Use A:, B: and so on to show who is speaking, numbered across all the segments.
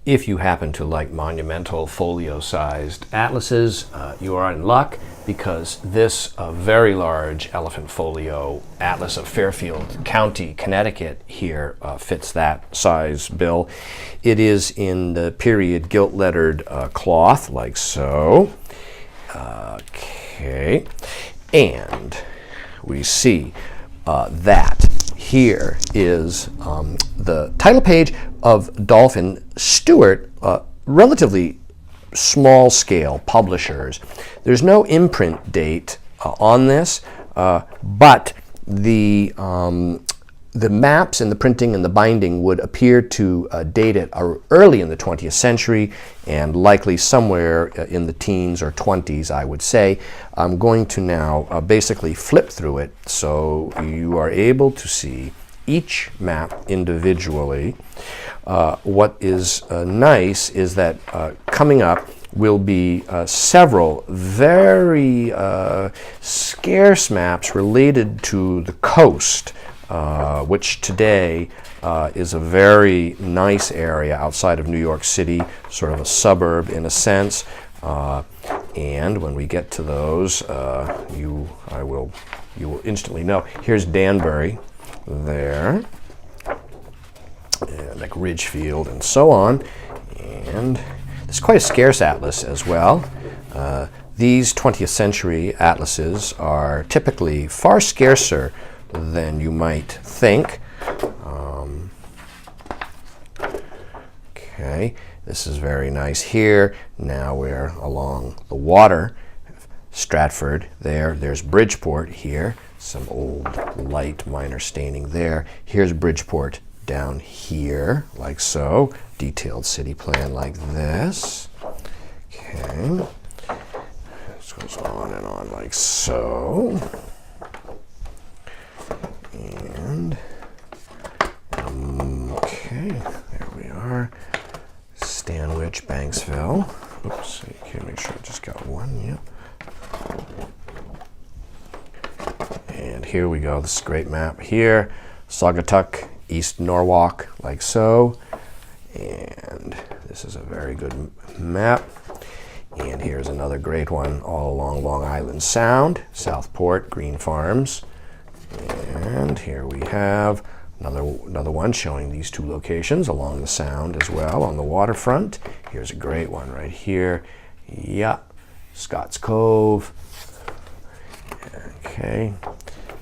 A: If you happen to like monumental folio-sized atlases, you are in luck, because this very large elephant folio atlas of Fairfield County, Connecticut here fits that size bill. It is in the period gilt-lettered cloth, like so. Okay, and we see that here is the title page of Dolph and Stewart, relatively small-scale publishers. There's no imprint date on this, but the maps and the printing and the binding would appear to date it early in the 20th century, and likely somewhere in the teens or 20s, I would say. I'm going to now basically flip through it so you are able to see each map individually. What is nice is that coming up will be several very scarce maps related to the coast, which today is a very nice area outside of New York City, sort of a suburb in a sense. And when we get to those, you will instantly know. Here's Danbury there, and like Ridgefield and so on. And it's quite a scarce atlas as well. These 20th century atlases are typically far scarcer than you might think. Okay, this is very nice here. Now we're along the water. Stratford there. There's Bridgeport here. Some old light minor staining there. Here's Bridgeport down here, like so. Detailed city plan like this. Okay. This goes on and on like so. And okay, there we are. Stanwich, Banksville. Oops, okay, make sure I just got one. Yep. And here we go. This is a great map here. Saugatuck, East Norwalk, like so. And this is a very good map. And here's another great one all along Long Island Sound, Southport, Green Farms. And here we have another one showing these two locations along the Sound as well on the waterfront. Here's a great one right here. Yeah, Scott's Cove. Okay,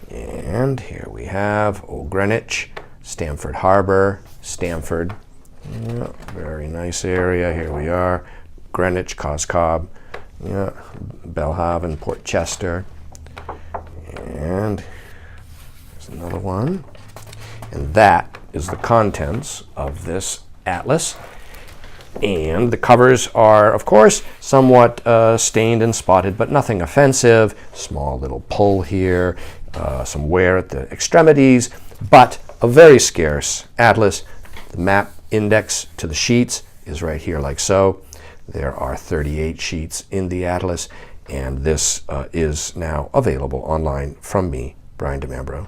A: and here we have Old Greenwich, Stamford Harbor, Stamford. Yeah, very nice area. Here we are. Greenwich, Coscob, yeah, Belhaven, Port Chester. And there's another one. And that is the contents of this atlas. And the covers are, of course, somewhat stained and spotted, but nothing offensive. Small little pull here, some wear at the extremities, but a very scarce atlas. The map index to the sheets is right here, like so. There are 38 sheets in the atlas, and this is now available online from me, Brian DeMambro.